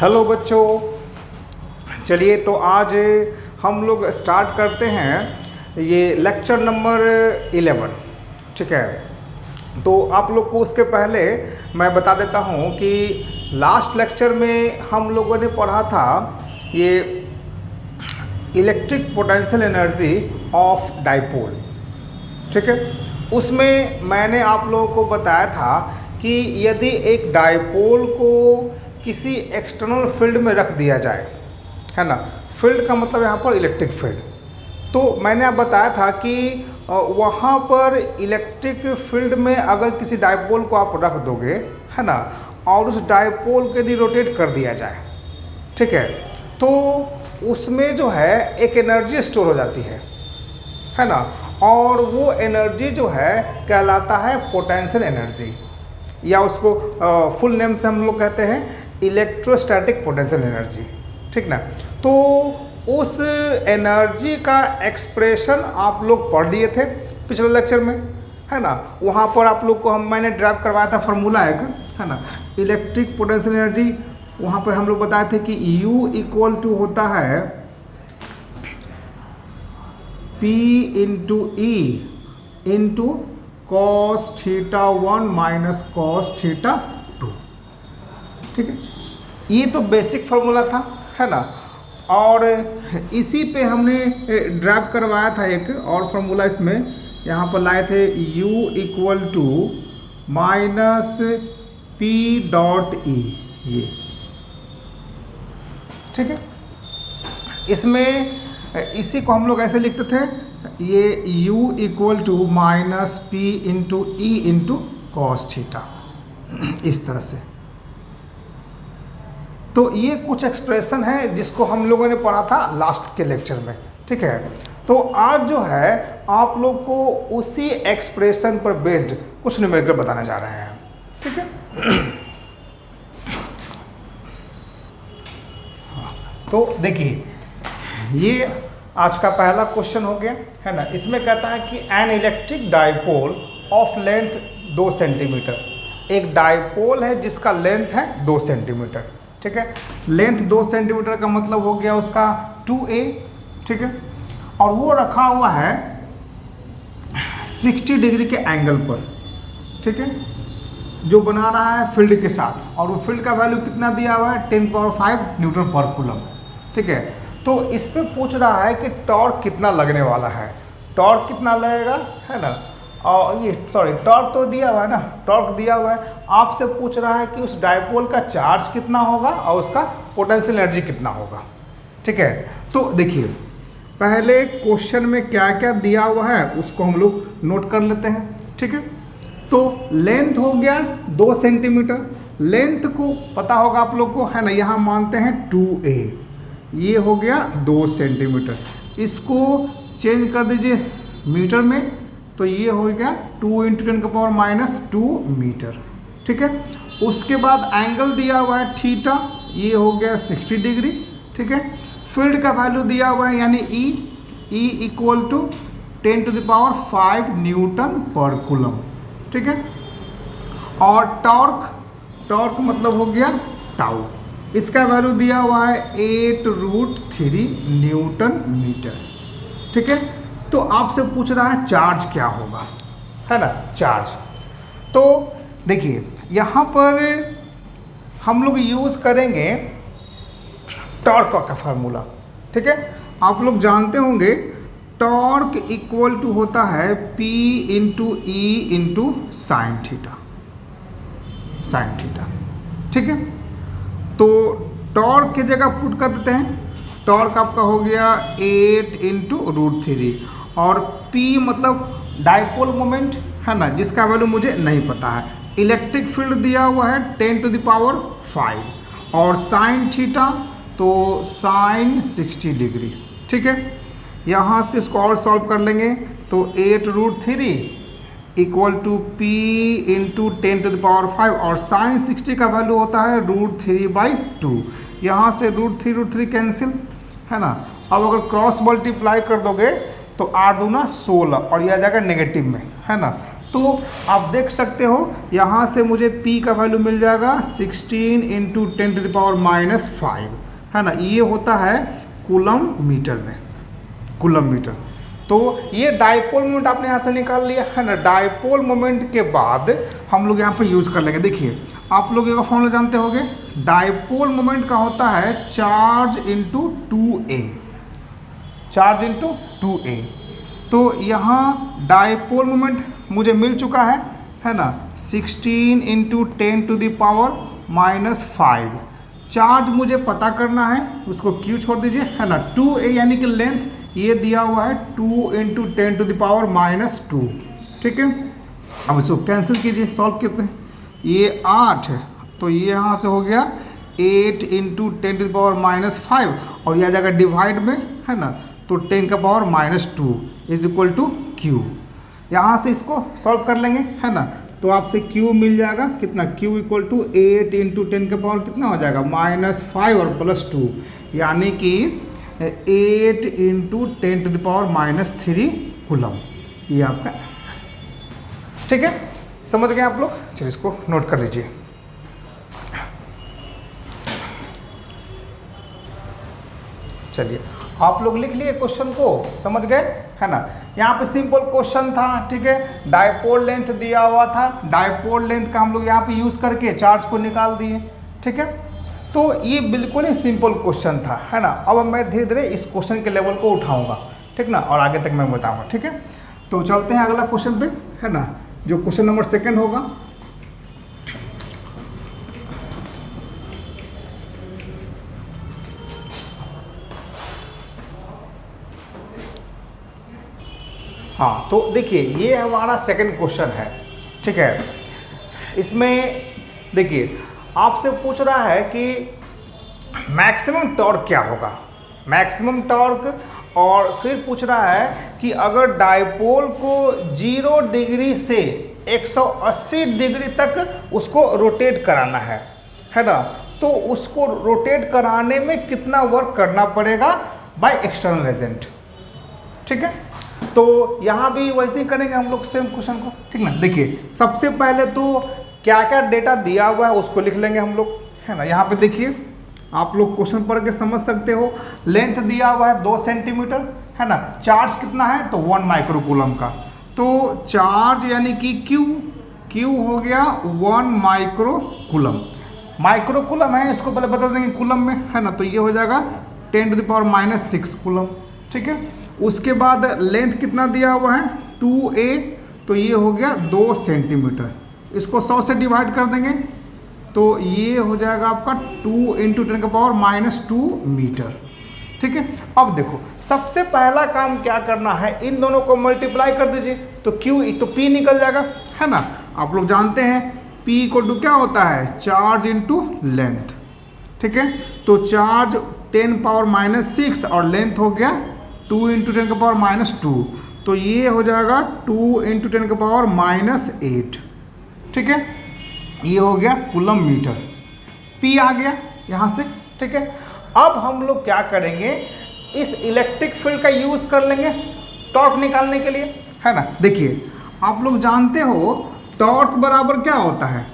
Hello बच्चों, चलिए तो आज हम लोग स्टार्ट करते हैं ये लेक्चर नंबर 11। ठीक है, तो आप लोग को उसके पहले मैं बता देता हूँ कि लास्ट लेक्चर में हम लोगों ने पढ़ा था ये electric potential energy of dipole. ठीक है, उसमें मैंने आप लोगों को बताया था कि यदि एक डाइपोल को किसी एक्सटर्नल फील्ड में रख दिया जाए, है ना, फील्ड का मतलब यहाँ पर इलेक्ट्रिक फील्ड, तो मैंने आप बताया था कि वहाँ पर इलेक्ट्रिक फील्ड में अगर किसी डाइपोल को आप रख दोगे, है ना, और उस डाइपोल को यदि रोटेट कर दिया जाए, ठीक है, तो उसमें जो है एक एनर्जी स्टोर हो जाती है ना, और वो एनर्जी जो है कहलाता है पोटेंशियल एनर्जी, या उसको फुल नेम से हम लोग कहते हैं इलेक्ट्रोस्टैटिक पोटेंशियल एनर्जी। ठीक ना, तो उस एनर्जी का एक्सप्रेशन आप लोग पढ़ लिए थे पिछले लेक्चर में, है ना। वहाँ पर आप लोग को मैंने ड्राइव करवाया था फार्मूला एक, है ना, इलेक्ट्रिक पोटेंशियल एनर्जी। वहाँ पर हम लोग बताए थे कि U इक्वल टू होता है P into E into cos theta 1 minus cos theta 2। ठीक है, ये तो बेसिक फार्मूला था, है ना, और इसी पे हमने ड्राइव करवाया था एक और फार्मूला, इसमें यहाँ पर लाए थे U equal to minus P dot E, ये। ठीक है, इसमें इसी को हम लोग ऐसे लिखते थे, ये U equal to minus P into E into cos theta, इस तरह से। तो ये कुछ एक्सप्रेशन है जिसको हम लोगों ने पढ़ा था लास्ट के लेक्चर में। ठीक है, तो आज जो है आप लोग को उसी एक्सप्रेशन पर बेस्ड कुछ न्यूमेरिकल बताने जा रहे हैं। ठीक है, तो देखिए, ये आज का पहला क्वेश्चन हो गया, है ना। इसमें कहता है कि an electric dipole of length 2 centimetre, एक डाइपोल है जिसका लेंथ है 2 सेंटीमीटर। ठीक है, लेंथ 2 सेंटीमीटर का मतलब हो गया उसका 2a। ठीक है, और वो रखा हुआ है 60 डिग्री के एंगल पर। ठीक है, जो बना रहा है फील्ड के साथ, और वो फील्ड का वैल्यू कितना दिया हुआ है 10⁵ न्यूटन पर कूलम। ठीक है, तो इस पे पूछ रहा है कि टॉर्क कितना लगने वाला है, टॉर्क कितना लगेगा, है ना, और ये टॉर्क तो दिया हुआ है ना, टॉर्क दिया हुआ है। आपसे पूछ रहा है कि उस डाइपोल का चार्ज कितना होगा और उसका पोटेंशियल एनर्जी कितना होगा। ठीक है, तो देखिए पहले क्वेश्चन में क्या क्या दिया हुआ है उसको हम लोग नोट कर लेते हैं। ठीक है, तो लेंथ हो गया 2 सेंटीमीटर, लेंथ को पता होगा आप लोग को, है ना, यहाँ मानते हैं 2a, ये हो गया 2 सेंटीमीटर। इसको चेंज कर दीजिए मीटर में, तो ये हो गया 2 इंटू 10⁻⁻² मीटर। ठीक है, उसके बाद एंगल दिया हुआ है थीटा, ये हो गया 60 डिग्री। ठीक है, फील्ड का वैल्यू दिया हुआ है यानी E इक्वल टू 10⁵ न्यूटन पर कूलम। ठीक है, और टॉर्क मतलब हो गया टाउ, इसका वैल्यू दिया हुआ है 8√3 न्यूटन मीटर। ठीक है, तो आपसे पूछ रहा है चार्ज क्या होगा, है ना, चार्ज। तो देखिए यहाँ पर हम लोग यूज़ करेंगे टॉर्क का फार्मूला। ठीक है, आप लोग जानते होंगे टॉर्क इक्वल टू होता है P into E into sine theta. ठीक है, तो टॉर्क की जगह पुट कर देते हैं, टॉर्क आपका हो गया 8 इंटू √3, और P मतलब डाइपोल मोमेंट, है ना, जिसका वैल्यू मुझे नहीं पता है। इलेक्ट्रिक फील्ड दिया हुआ है 10⁵, और साइन थीटा तो साइन 60 डिग्री। ठीक है, यहाँ से इसको और सॉल्व कर लेंगे, तो 8√3 इक्वल टू P इंटू 10⁵, और साइन 60 का वैल्यू होता है √3/2। यहाँ से √3 कैंसिल, है ना। अब अगर क्रॉस मल्टीप्लाई कर दोगे तो 8 दूना 16, और यह आ जाएगा नेगेटिव में, है ना, तो आप देख सकते हो यहाँ से मुझे p का वैल्यू मिल जाएगा 16 इंटू 10⁻⁻5, है ना, ये होता है कूलम मीटर में, कूलम मीटर। तो ये डायपोल मोमेंट आपने यहाँ से निकाल लिया, है ना। डायपोल मोमेंट के बाद हम लोग यहाँ पे यूज़ कर लेंगे। देखिए आप लोग एक फॉर्मूला जानते होंगे, डायपोल मोमेंट का होता है charge into 2a, charge into 2a। तो यहाँ डायपोल मोमेंट मुझे मिल चुका है ना, 16 इंटू 10⁻⁻5। चार्ज मुझे पता करना है, उसको क्यू छोड़ दीजिए, है ना। 2a यानी कि लेंथ ये दिया हुआ है 2 इंटू 10⁻⁻2, ठीक है। अब इसको कैंसिल कीजिए, सॉल्व करते हैं। ये 8 है तो ये यहाँ से हो गया 8 इंटू 10⁻⁻5 और यह आ जाएगा डिवाइड में, है ना। तो 10⁻⁻2 इज इक्वल टू क्यू। यहाँ से इसको सॉल्व कर लेंगे, है ना। तो आपसे क्यू मिल जाएगा कितना, क्यू इक्वल टू 8 इंटू 10 का पावर कितना हो जाएगा -5 और +2, यानी कि 8 इंटू 10⁻⁻3 कूलम। ये आपका आंसर, ठीक है। समझ गए आप लोग? चलिए इसको नोट कर लीजिए। चलिए आप लोग लिख लिए क्वेश्चन को, समझ गए, है ना। यहाँ पे सिंपल क्वेश्चन था, ठीक है। डायपोल लेंथ दिया हुआ था, डायपोल लेंथ का हम लोग यहाँ पे यूज़ करके चार्ज को निकाल दिए, ठीक है। तो ये बिल्कुल ही सिंपल क्वेश्चन था, है ना। अब मैं धीरे धीरे इस क्वेश्चन के लेवल को उठाऊंगा, ठीक ना, और आगे तक मैं बताऊंगा, ठीक है। तो चलते हैं अगला क्वेश्चन पे, है ना, जो क्वेश्चन नंबर 2 होगा। हाँ, तो देखिए ये हमारा सेकंड क्वेश्चन है, ठीक है। इसमें देखिए आपसे पूछ रहा है कि मैक्सिमम टॉर्क क्या होगा, मैक्सिमम टॉर्क, और फिर पूछ रहा है कि अगर डायपोल को 0 डिग्री से 180 डिग्री तक उसको रोटेट कराना है ना, तो उसको रोटेट कराने में कितना वर्क करना पड़ेगा बाय एक्सटर्नल एजेंट, ठीक है। तो यहाँ भी वैसे ही करेंगे हम लोग सेम क्वेश्चन को, ठीक ना। देखिए सबसे पहले तो क्या क्या डेटा दिया हुआ है उसको लिख लेंगे हम लोग, है ना। यहाँ पे देखिए आप लोग क्वेश्चन पढ़ के समझ सकते हो। लेंथ दिया हुआ है 2 सेंटीमीटर, है ना। चार्ज कितना है तो 1 माइक्रोकूलम का, तो चार्ज यानी कि क्यू हो गया 1 माइक्रोकूलम। माइक्रोकूलम है, इसको पहले बता देंगे कूलम में, है ना। तो ये हो जाएगा 10⁻⁻6 कूलम, ठीक है। उसके बाद लेंथ कितना दिया हुआ है 2a, तो ये हो गया 2 सेंटीमीटर। इसको 100 से डिवाइड कर देंगे तो ये हो जाएगा आपका 2 इंटू 10⁻⁻2 मीटर, ठीक है। अब देखो सबसे पहला काम क्या करना है, इन दोनों को मल्टीप्लाई कर दीजिए तो Q तो P निकल जाएगा, है ना। आप लोग जानते हैं P इक्वल टू क्या होता है, चार्ज इंटू लेंथ, ठीक है। तो चार्ज 10⁻⁻6 और लेंथ हो गया 2 इंटू 10⁻⁻2, तो ये हो जाएगा 2 इंटू 10⁻⁻8, ठीक है। ये हो गया कूलम मीटर, P आ गया यहाँ से, ठीक है। अब हम लोग क्या करेंगे, इस इलेक्ट्रिक फील्ड का यूज़ कर लेंगे टॉर्क निकालने के लिए, है ना। देखिए आप लोग जानते हो टॉर्क बराबर क्या होता है,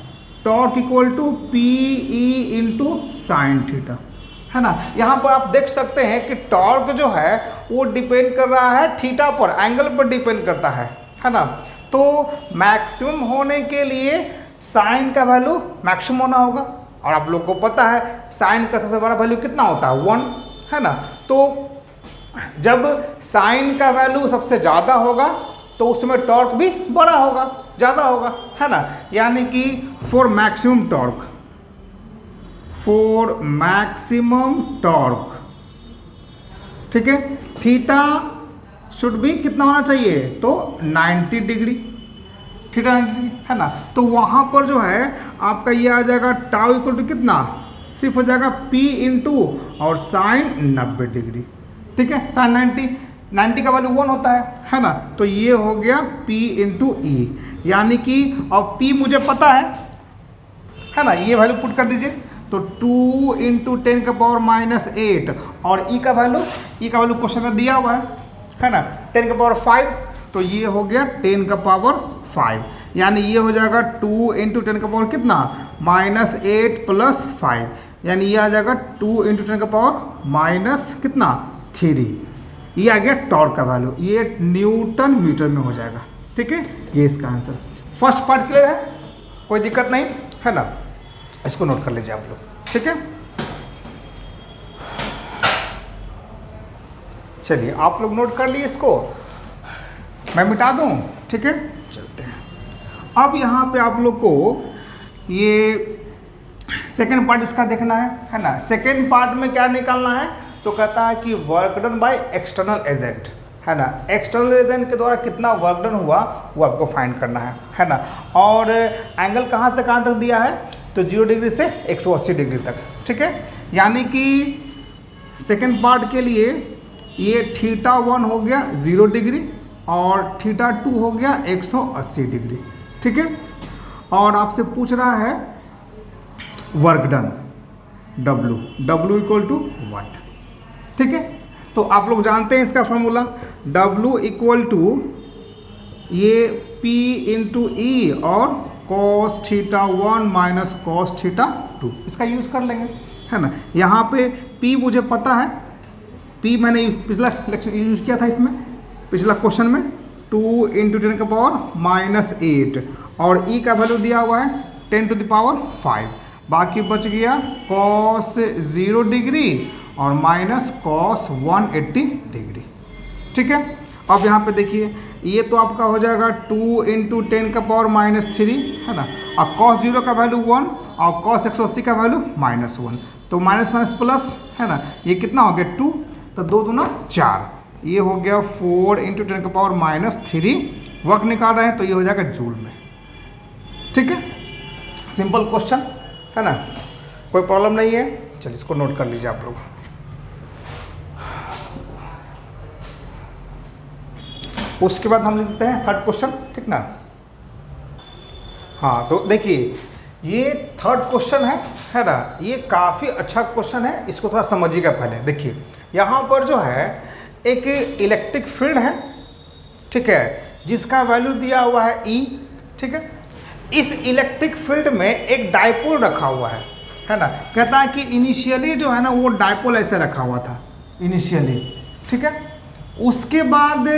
torque equal to PE into sine theta, है ना। यहाँ पर आप देख सकते हैं कि टॉर्क जो है वो डिपेंड कर रहा है थीटा पर, एंगल पर डिपेंड करता है ना। तो मैक्सिमम होने के लिए साइन का वैल्यू मैक्सिमम होना होगा, और आप लोग को पता है साइन का सबसे बड़ा वैल्यू कितना होता है 1, है ना। तो जब साइन का वैल्यू सबसे ज़्यादा होगा तो उसमें टॉर्क भी बड़ा होगा, ज़्यादा होगा, है ना। यानी कि फॉर मैक्सिमम टॉर्क, ठीक है, थीटा शुड भी कितना होना चाहिए, तो 90 डिग्री, थीटा 90 डिग्री, है ना। तो वहाँ पर जो है आपका ये आ जाएगा टाउ इक्वल टू कितना, सिर्फ हो जाएगा P इंटू और साइन 90 डिग्री, ठीक है। साइन 90 का वैल्यू 1 होता है ना। तो ये हो गया P इंटू E, यानी कि अब P मुझे पता है ना, ये वैल्यू पुट कर दीजिए तो 2 इंटू 10⁻⁻8 और E का वैल्यू क्वेश्चन में दिया हुआ है ना, 10⁻5, तो ये हो गया 10⁻⁴ 5, यानी ये हो जाएगा 2 इंटू 10 का पावर कितना -8 प्लस 5, यानी ये आ जाएगा 2 इंटू 10 का पावर माइनस कितना 3। ये आ गया टॉर्क का वैल्यू, ये न्यूटन मीटर में हो जाएगा। ठीक है, ये इसका आंसर। फर्स्ट पार्ट क्लियर है, कोई दिक्कत नहीं है ना, इसको नोट कर लीजिए आप लोग। ठीक है, चलिए आप लोग नोट कर लिए इसको, मैं मिटा दूं। ठीक है, चलते हैं। अब यहाँ पे आप लोग को ये सेकेंड पार्ट इसका देखना है ना। सेकेंड पार्ट में क्या निकालना है, तो कहता है कि work done by external agent, है ना। एक्सटर्नल एजेंट के द्वारा कितना वर्क डन हुआ वो आपको फाइंड करना है ना। और एंगल कहाँ से कहाँ तक दिया है, तो 0 डिग्री से 180 डिग्री तक। ठीक है, यानी कि सेकेंड पार्ट के लिए ये θ1 हो गया 0 डिग्री और θ2 हो गया 180 डिग्री। ठीक है, और आपसे पूछ रहा है work done W equal to what. ठीक है, तो आप लोग जानते हैं इसका फॉर्मूला, W इक्वल टू ये P इंटू ई और cos θ1 माइनस cos θ2, इसका यूज़ कर लेंगे, है ना। यहाँ पे P मुझे पता है, P मैंने पिछला लेक्चर यूज़ किया था इसमें, पिछला क्वेश्चन में 2 इंटू 10 का पावर -8 और E का वैल्यू दिया हुआ है 10 टू द पावर 5। बाकी बच गया cos 0 डिग्री और माइनस cos 180 डिग्री। ठीक है, अब यहाँ पे देखिए ये तो आपका हो जाएगा 2 इंटू 10 का पावर -3, है ना। और cos 0 का वैल्यू 1 और cos 180 का वैल्यू -1, तो माइनस माइनस प्लस, है ना। ये कितना हो गया 2, तो 2 दूना 4, ये हो गया 4 इंटू 10 का पावर -3। वर्क निकाल रहे हैं तो ये हो जाएगा जूल में। ठीक है, सिंपल क्वेश्चन है ना, कोई प्रॉब्लम नहीं है। चलिए इसको नोट कर लीजिए आप लोग। उसके बाद हम लिखते हैं थर्ड क्वेश्चन, ठीक ना। हाँ, तो देखिए ये थर्ड क्वेश्चन है ना, ये काफ़ी अच्छा क्वेश्चन है, इसको थोड़ा समझिएगा पहले। देखिए यहाँ पर जो है एक इलेक्ट्रिक फील्ड है, ठीक है, जिसका वैल्यू दिया हुआ है E। ठीक है, इस इलेक्ट्रिक फील्ड में एक डायपोल रखा हुआ है ना। कहता है कि इनिशियली जो है ना वो डायपोल ऐसे रखा हुआ था इनिशियली, ठीक है। उसके बाद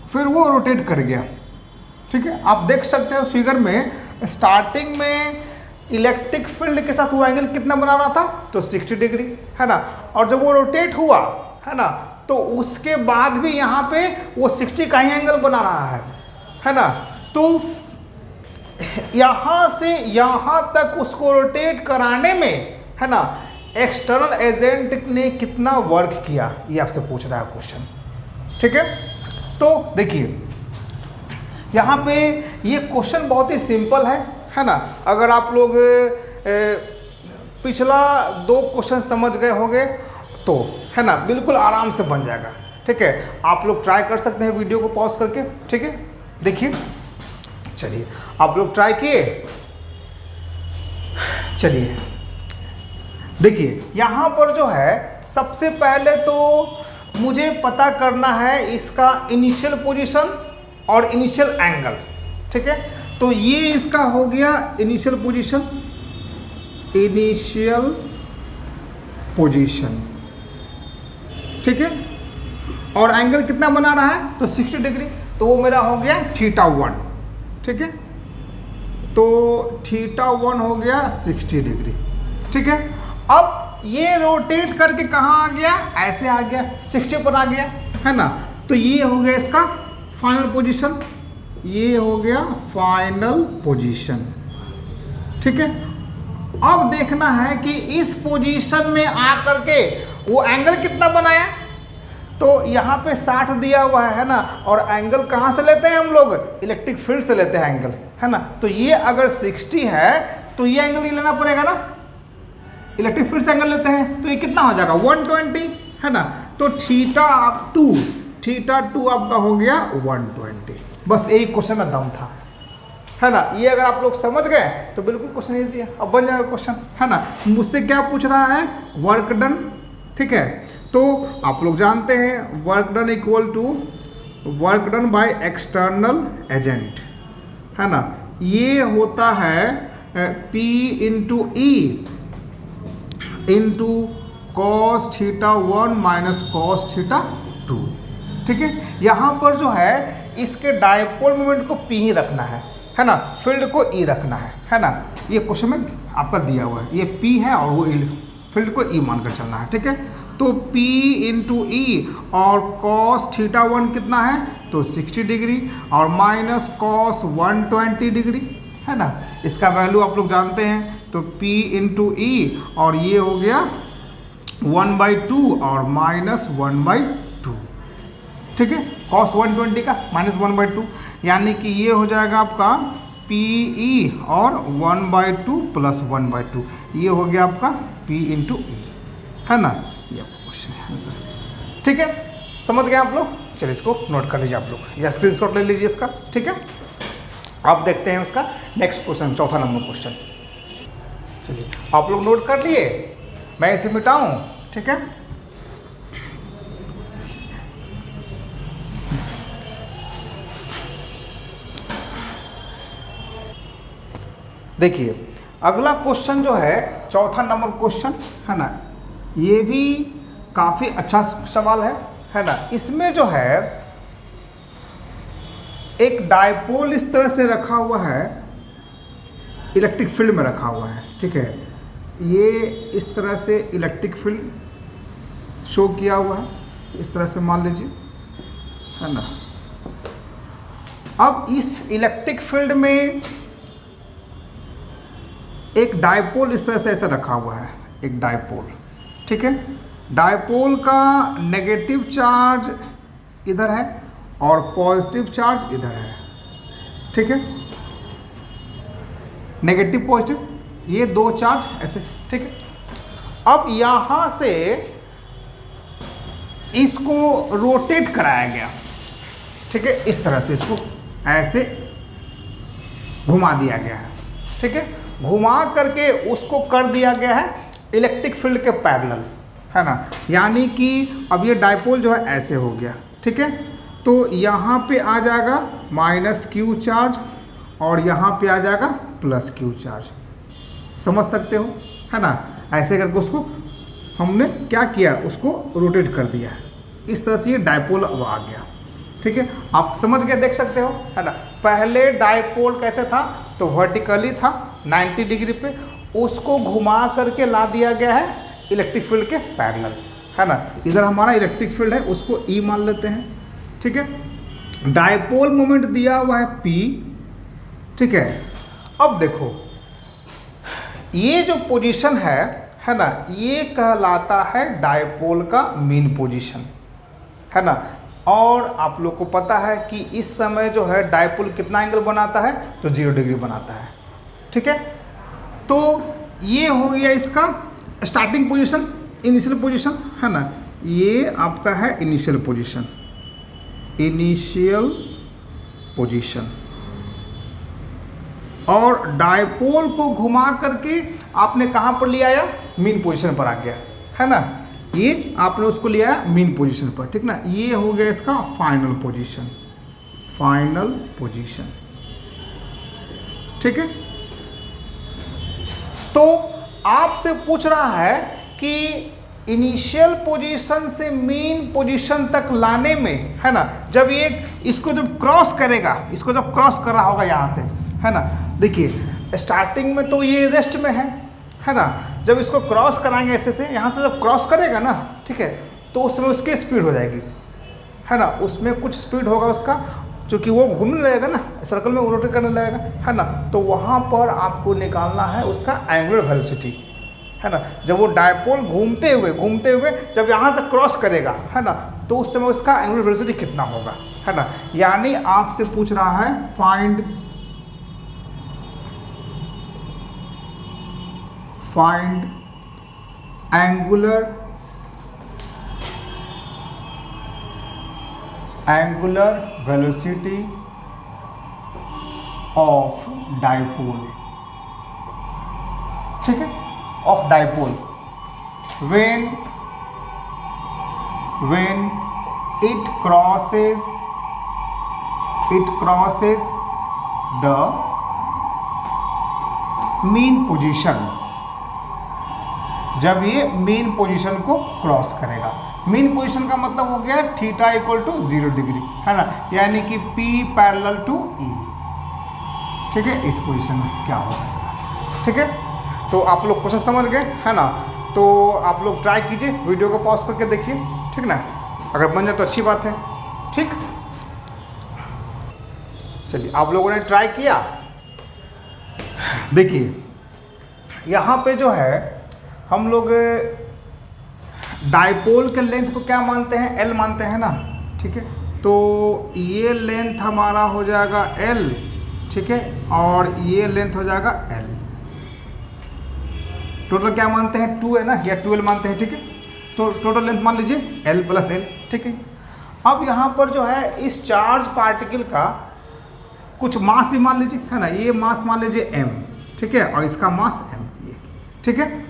फिर वो रोटेट कर गया। ठीक है, आप देख सकते हो फिगर में, स्टार्टिंग में इलेक्ट्रिक फील्ड के साथ वो एंगल कितना बना रहा था, तो 60 डिग्री, है ना। और जब वो रोटेट हुआ, है ना, तो उसके बाद भी यहाँ पे वो 60 का ही एंगल बना रहा है ना। तो यहाँ से यहाँ तक उसको रोटेट कराने में, है ना, एक्सटर्नल एजेंट ने कितना वर्क किया, ये आपसे पूछ रहा है क्वेश्चन। ठीक है, तो देखिए यहाँ पे ये क्वेश्चन बहुत ही सिंपल है ना। अगर आप लोग पिछला 2 क्वेश्चन समझ गए होंगे तो, है ना, बिल्कुल आराम से बन जाएगा। ठीक है, आप लोग ट्राई कर सकते हैं वीडियो को पॉज करके। ठीक है, देखिए, चलिए आप लोग ट्राई किए। चलिए देखिए यहाँ पर जो है सबसे पहले तो मुझे पता करना है इसका इनिशियल पोजीशन और इनिशियल एंगल। ठीक है, तो ये इसका हो गया इनिशियल पोजीशन, इनिशियल पोजीशन। ठीक है, और एंगल कितना बना रहा है, तो 60 डिग्री, तो वो मेरा हो गया θ1। ठीक है, तो θ1 हो गया 60 डिग्री। ठीक है, अब ये रोटेट करके कहाँ आ गया, ऐसे आ गया, 60 पर आ गया, है ना। तो ये हो गया इसका फाइनल पोजीशन, ये हो गया फाइनल पोजीशन। ठीक है, अब देखना है कि इस पोजीशन में आकर के वो एंगल कितना बनाया, तो यहाँ पे 60 दिया हुआ है ना। और एंगल कहाँ से लेते हैं हम लोग, इलेक्ट्रिक फील्ड से लेते हैं एंगल, है ना। तो ये अगर 60 है तो ये एंगल ही लेना पड़ेगा ना, इलेक्ट्रिक फील्ड से एंगल लेते हैं, तो ये कितना हो जाएगा 120, है ना। तो θ2 आपका हो गया 120। बस यही क्वेश्चन में दम था, है ना। ये अगर आप लोग समझ गए तो बिल्कुल क्वेश्चन ईजी है, अब बन जाएगा क्वेश्चन, है ना। मुझसे क्या पूछ रहा है, वर्क डन। ठीक है, तो आप लोग जानते हैं work done equal to work done by external agent. है ना, ये होता है P into E into cos theta 1 minus cos theta 2। ठीक है, यहाँ पर जो है इसके डायपोल मोमेंट को P ही रखना है ना, फील्ड को E रखना है ना। ये क्वेश्चन में आपका दिया हुआ है, ये P है और वो फील्ड को E मानकर चलना है। ठीक है, तो P इंटू ई और कॉस थीटा 1 कितना है तो 60 डिग्री और माइनस कॉस 120 डिग्री, है ना। इसका वैल्यू आप लोग जानते हैं, तो P इंटू ई और ये हो गया 1/2 और माइनस 1/2। ठीक है, कॉस 120 का माइनस 1/2, यानी कि ये हो जाएगा आपका PE और 1/2 प्लस 1/2, ये हो गया आपका P इंटू ई, है ना। ये आपका क्वेश्चन है आंसर। ठीक है, समझ गए आप लोग। चलिए इसको नोट कर लीजिए आप लोग, या स्क्रीनशॉट ले लीजिए इसका। ठीक है, आप देखते हैं उसका नेक्स्ट क्वेश्चन, चौथा नंबर क्वेश्चन। चलिए आप लोग नोट कर लिए, मैं इसे मिटाऊं। ठीक है, देखिए अगला क्वेश्चन जो है चौथा नंबर क्वेश्चन, है ना, ये भी काफ़ी अच्छा सवाल है ना। इसमें जो है एक डायपोल इस तरह से रखा हुआ है, इलेक्ट्रिक फील्ड में रखा हुआ है। ठीक है, ये इस तरह से इलेक्ट्रिक फील्ड शो किया हुआ है, इस तरह से मान लीजिए, है ना। अब इस इलेक्ट्रिक फील्ड में एक डायपोल इस तरह से ऐसे रखा हुआ है, एक डायपोल। ठीक है, डायपोल का नेगेटिव चार्ज इधर है और पॉजिटिव चार्ज इधर है। ठीक है, नेगेटिव पॉजिटिव ये दो चार्ज ऐसे। ठीक है, अब यहाँ से इसको रोटेट कराया गया। ठीक है, इस तरह से इसको ऐसे घुमा दिया गया है। ठीक है, घुमा करके उसको कर दिया गया है इलेक्ट्रिक फील्ड के पैरेलल, है ना। यानी कि अब ये डायपोल जो है ऐसे हो गया। ठीक है, तो यहाँ पे आ जाएगा माइनस क्यू चार्ज और यहाँ पे आ जाएगा प्लस क्यू चार्ज, समझ सकते हो, है ना। ऐसे करके उसको हमने क्या किया, उसको रोटेट कर दिया है। इस तरह से ये डायपोल अब आ गया। ठीक है, आप समझ के देख सकते हो, है ना। पहले डायपोल कैसे था, तो वर्टिकली था 90 डिग्री पे, उसको घुमा करके ला दिया गया है इलेक्ट्रिक फील्ड के पैरेलल, है ना। इधर हमारा इलेक्ट्रिक फील्ड है, उसको E मान लेते हैं। ठीक है, डायपोल मोमेंट दिया हुआ है P। ठीक है, अब देखो ये जो पोजीशन है ना, ये कहलाता है डायपोल का मीन पोजीशन, है ना। और आप लोग को पता है कि इस समय जो है डायपोल कितना एंगल बनाता है, तो 0 डिग्री बनाता है। ठीक है, तो ये हो गया इसका स्टार्टिंग पोजीशन, इनिशियल पोजीशन, है ना। ये आपका है इनिशियल पोजीशन, इनिशियल पोजीशन। और डायपोल को घुमा करके आपने कहाँ पर ले आया, मीन पोजीशन पर आ गया, है ना। ये आपने उसको लिया है मीन पोजीशन पर। ठीक ना, ये हो गया इसका फाइनल पोजीशन, फाइनल पोजीशन। ठीक है, तो आपसे पूछ रहा है कि इनिशियल पोजीशन से मीन पोजीशन तक लाने में, है ना, जब ये इसको जब क्रॉस करेगा, इसको जब क्रॉस कर रहा होगा यहाँ से, है ना। देखिए स्टार्टिंग में तो ये रेस्ट में है ना। जब इसको क्रॉस कराएंगे ऐसे से, यहाँ से जब क्रॉस करेगा ना, ठीक है, तो उस समय उसकी स्पीड हो जाएगी, है ना। उसमें कुछ स्पीड होगा उसका, क्योंकि वो घूमने लगेगा ना, सर्कल में रोटेट करने लगेगा, है ना। तो वहाँ पर आपको निकालना है उसका एंगुलर वेलोसिटी, है ना। जब वो डायपोल घूमते हुए जब यहाँ से क्रॉस करेगा, है ना, तो उस समय उसका एंगुलर वेलोसिटी कितना होगा, है ना। यानी आपसे पूछ रहा है find angular velocity of dipole. ठीक है, of dipole when it crosses the mean position, जब ये मीन पोजीशन को क्रॉस करेगा। मीन पोजीशन का मतलब हो गया थीटा इक्वल टू 0 डिग्री, है ना, यानी कि P पैरेलल टू E। ठीक है, इस पोजीशन में क्या होगा इसका। ठीक है, तो आप लोग क्वेश्चन समझ गए, है ना। तो आप लोग ट्राई कीजिए, वीडियो को पॉज करके देखिए, ठीक ना। अगर बन जाए तो अच्छी बात है। ठीक, चलिए आप लोगों ने ट्राई किया। देखिए यहाँ पे जो है हम लोग डाइपोल के लेंथ को क्या मानते हैं, L मानते हैं ना। ठीक है, तो ये लेंथ हमारा हो जाएगा L, ठीक है, और ये लेंथ हो जाएगा L। टोटल क्या मानते हैं, 2 है ना, या 12 मानते हैं। ठीक है, तो टोटल लेंथ मान लीजिए L प्लस L। ठीक है, अब यहाँ पर जो है इस चार्ज पार्टिकल का कुछ मास भी मान लीजिए, है ना। ये मास मान लीजिए m, ठीक है, और इसका मास m, ये। ठीक है,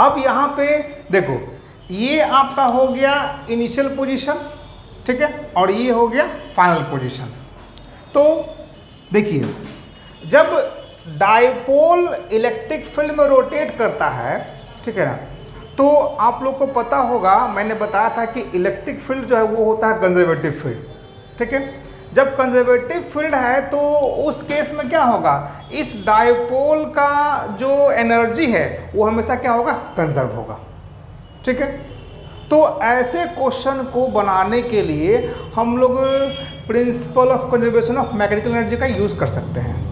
अब यहाँ पे देखो ये आपका हो गया इनिशियल पोजीशन, ठीक है, और ये हो गया फाइनल पोजीशन। तो देखिए जब डाइपोल इलेक्ट्रिक फील्ड में रोटेट करता है, ठीक है ना, तो आप लोग को पता होगा, मैंने बताया था कि इलेक्ट्रिक फील्ड जो है वो होता है कंजर्वेटिव फील्ड। ठीक है, जब कंजर्वेटिव फील्ड है तो उस केस में क्या होगा, इस डाइपोल का जो एनर्जी है वो हमेशा क्या होगा, कंजर्व होगा। ठीक है, तो ऐसे क्वेश्चन को बनाने के लिए हम लोग principal of conservation of mechanical energy का यूज़ कर सकते हैं।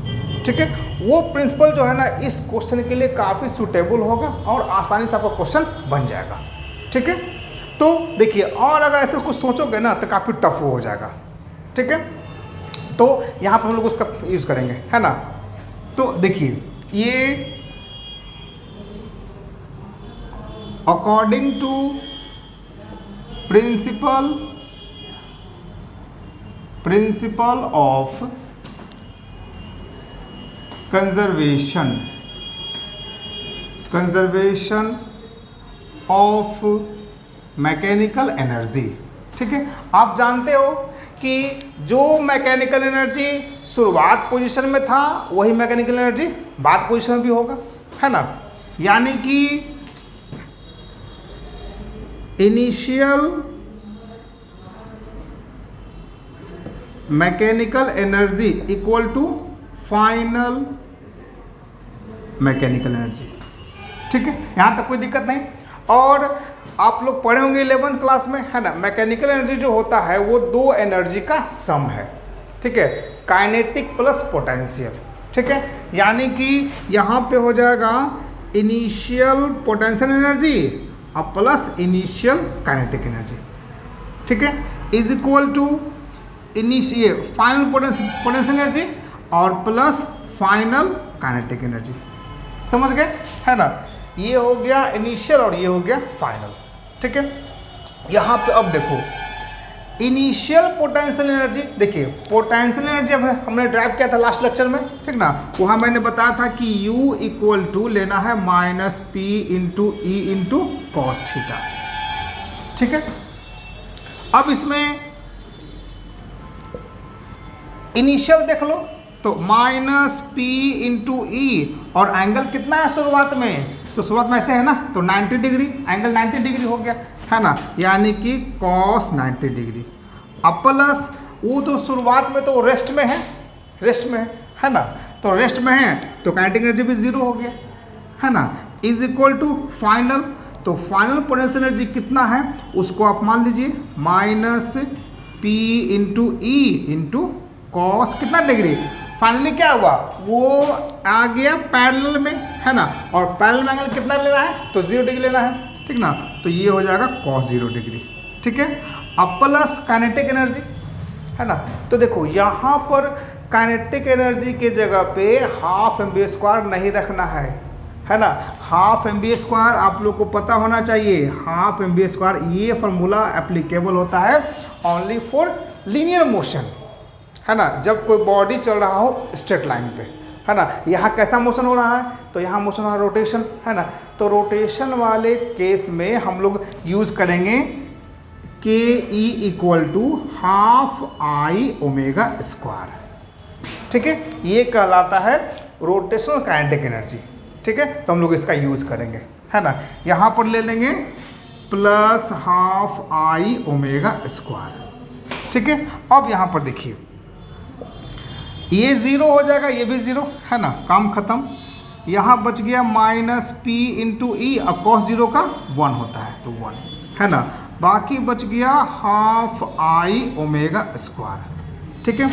ठीक है, वो प्रिंसिपल जो है ना इस क्वेश्चन के लिए काफ़ी सूटेबल होगा और आसानी से आपका क्वेश्चन बन जाएगा। ठीक है, तो देखिए, और अगर ऐसे कुछ सोचोगे ना तो काफ़ी टफ हो जाएगा। ठीक है, तो यहाँ पर हम लोग उसका यूज़ करेंगे, है ना। तो देखिए ये according to principle of conservation of mechanical energy. ठीक है, आप जानते हो कि जो मैकेनिकल एनर्जी शुरुआत पोजीशन में था वही मैकेनिकल एनर्जी बाद पोजीशन में भी होगा, है ना। यानी कि initial mechanical energy equal to final mechanical energy. ठीक है, यहाँ तक कोई दिक्कत नहीं। और आप लोग पढ़े होंगे 11th क्लास में, है ना, मैकेनिकल एनर्जी जो होता है वो 2 एनर्जी का सम है। ठीक है, काइनेटिक प्लस पोटेंशियल। ठीक है, यानी कि यहाँ पे हो जाएगा इनिशियल पोटेंशियल एनर्जी और प्लस इनिशियल काइनेटिक एनर्जी। ठीक है, is equal to initial final potential energy और प्लस फाइनल काइनेटिक एनर्जी। समझ गए, है ना। ये हो गया इनिशियल और ये हो गया फाइनल। ठीक है, यहाँ पे अब देखो इनिशियल पोटेंशियल एनर्जी, देखिए पोटेंशियल एनर्जी अब हमने ड्राइव किया था लास्ट लेक्चर में, ठीक ना। वहाँ मैंने बताया था कि U इक्वल टू लेना है -P into E into cos theta. ठीक है, अब इसमें इनिशियल देख लो तो -P इंटू E और एंगल कितना है शुरुआत में, तो शुरुआत में ऐसे है ना, तो 90 डिग्री, एंगल 90 डिग्री हो गया, है ना, यानी कि cos 90 डिग्री। अब प्लस वो तो शुरुआत में तो रेस्ट में है ना, तो रेस्ट में है तो काइनेटिक एनर्जी भी 0 हो गया, है ना, इज इक्वल टू फाइनल। तो फाइनल पोटेंशियल एनर्जी कितना है उसको आप मान लीजिए -P into E into cos कितना डिग्री। फाइनली क्या हुआ, वो आ गया पैरेलल में, है ना, और पैरेलल में एंगल कितना लेना है, तो 0 डिग्री लेना है। ठीक ना, तो ये हो जाएगा cos 0 डिग्री। ठीक है, अब प्लस काइनेटिक एनर्जी, है ना। तो देखो यहाँ पर काइनेटिक एनर्जी के जगह पे ½ mv² नहीं रखना है ना। ½ mv² आप लोग को पता होना चाहिए, ½ mv², ये फार्मूला एप्लीकेबल होता है ओनली फॉर लीनियर मोशन, है ना, जब कोई बॉडी चल रहा हो स्ट्रेट लाइन पे, है ना। यहाँ कैसा मोशन हो रहा है, तो यहाँ मोशन हो रहा है रोटेशन, है ना। तो रोटेशन वाले केस में हम लोग यूज़ करेंगे KE इक्वल टू ½ I ω²। ठीक है, ये कहलाता है रोटेशनल काइनेटिक एनर्जी। ठीक है, तो हम लोग इसका यूज़ करेंगे, है ना। यहाँ पर ले लेंगे plus half I omega square. ठीक है, अब यहाँ पर देखिए ये ज़ीरो हो जाएगा, ये भी ज़ीरो, है ना, काम खत्म। यहाँ बच गया माइनस पी इंटू ई, अब कॉस ज़ीरो का 1 होता है तो 1, है ना। बाकी बच गया हाफ आई ओमेगा स्क्वायर। ठीक है,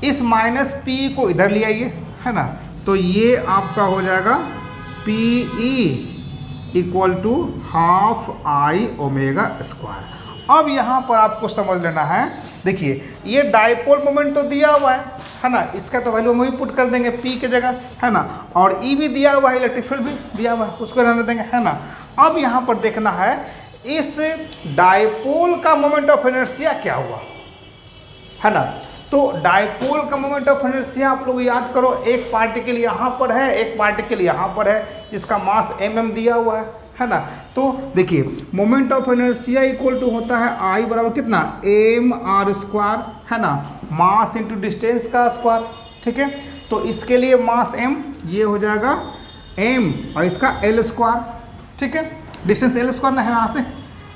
इस माइनस पी को इधर ले आइए, है ना, तो ये आपका हो जाएगा P E equal to half I omega square. अब यहाँ पर आपको समझ लेना है, देखिए ये डाइपोल मोमेंट तो दिया हुआ है ना, इसका तो वैल्यू हम वही पुट कर देंगे पी के जगह, है ना, और ई भी दिया हुआ है, इलेक्ट्रिक फील्ड भी दिया हुआ है, उसको रहने देंगे, है ना। अब यहाँ पर देखना है इस डाइपोल का मोमेंट ऑफ इनर्शिया क्या हुआ, है ना। तो डाइपोल का मोमेंट ऑफ इनर्शिया आप लोग याद करो, एक पार्टिकल यहाँ पर है, एक पार्टिकल यहाँ पर है, जिसका मास mm दिया हुआ है ना। तो देखिए moment of inertia equal to होता है आई बराबर कितना, एम आर स्क्वायर, है ना, मास इंटू डिस्टेंस का स्क्वायर। ठीक है, तो इसके लिए मास m ये हो जाएगा m और इसका l स्क्वायर। ठीक है, डिस्टेंस l स्क्वायर ना है यहाँ से,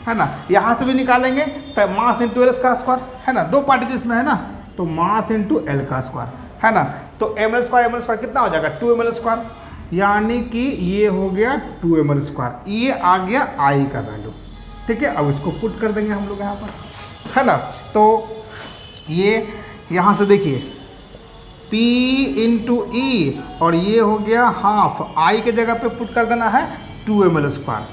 है ना, यहाँ से भी निकालेंगे तो मास इंटू एल का स्क्वायर, है ना, दो पार्टिकल्स में है ना, तो मास इंटू एल का स्क्वायर, है ना। तो एम एल स्क्वायर कितना हो जाएगा 2ml स्क्वायर, यानी कि ये हो गया 2ml स्क्वायर, ये आ गया आई का वैल्यू। ठीक है, अब इसको पुट कर देंगे हम लोग यहाँ पर, है ना। तो ये यहाँ से देखिए P इंटू ई और ये हो गया हाफ, आई के जगह पे पुट कर देना है 2ml स्क्वायर,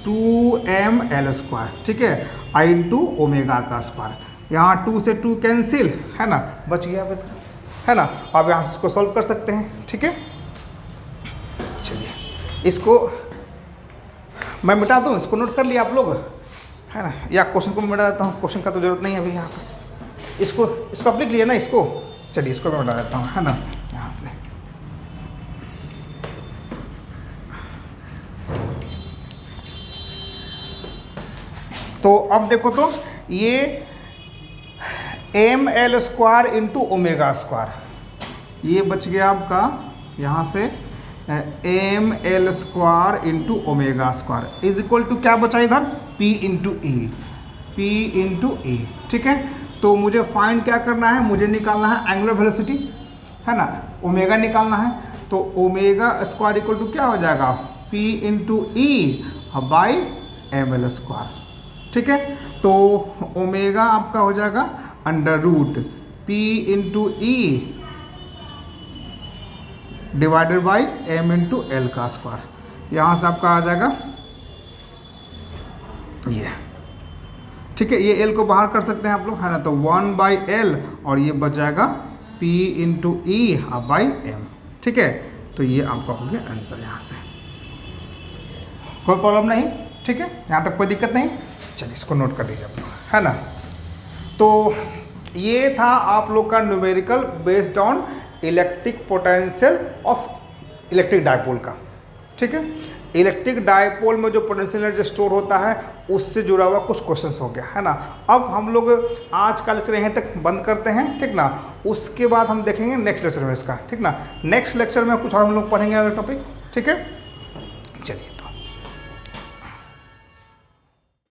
2ml स्क्वायर। ठीक है, आई इंटू ओमेगा का स्क्वायर, यहाँ 2 से 2 कैंसिल, है ना, बच गया अब इसका, है ना। अब यहाँ से इसको सॉल्व कर सकते हैं। ठीक है, चलिए इसको मैं मिटा दूँ, इसको नोट कर लिया आप लोग, है ना, या क्वेश्चन को मैं मिटा देता हूँ, क्वेश्चन का तो जरूरत नहीं है अभी यहाँ पर, इसको आप लिख लिया ना इसको, चलिए इसको मैं मिटा देता हूँ, है ना, यहाँ से। तो अब देखो तो ये M L square into omega square, ये बच गया आपका यहाँ से M L square into omega square is equal to क्या बचा इधर, P into E, P into E. ठीक है, तो मुझे फाइंड क्या करना है, मुझे निकालना है एंगुलर वेलोसिटी, है ना, ओमेगा निकालना है। तो ओमेगा स्क्वायर इक्वल टू क्या हो जाएगा, P into E by M L square. ठीक है, तो ओमेगा आपका हो जाएगा under root P into E divided by M into L का स्क्वायर, यहाँ से आपका आ जाएगा ये। ठीक है, ये एल को बाहर कर सकते हैं आप लोग, है ना, तो 1/l और ये बच जाएगा p into E by M. ठीक है, तो ये आपका हो गया आंसर यहाँ से, कोई प्रॉब्लम नहीं। ठीक है, यहाँ तक कोई दिक्कत नहीं, चलिए इसको नोट कर लीजिए आप लोग, है ना। तो ये था आप लोग का numerical based on electric potential of electric dipole का। ठीक है, इलेक्ट्रिक डायपोल में जो पोटेंशियल एनर्जी स्टोर होता है उससे जुड़ा हुआ कुछ क्वेश्चंस हो गया, है ना। अब हम लोग आज का लेक्चर यहीं तक बंद करते हैं, ठीक ना। उसके बाद हम देखेंगे नेक्स्ट लेक्चर में इसका, ठीक ना। नेक्स्ट लेक्चर में कुछ और हम लोग पढ़ेंगे अगला टॉपिक, ठीक है। चलिए।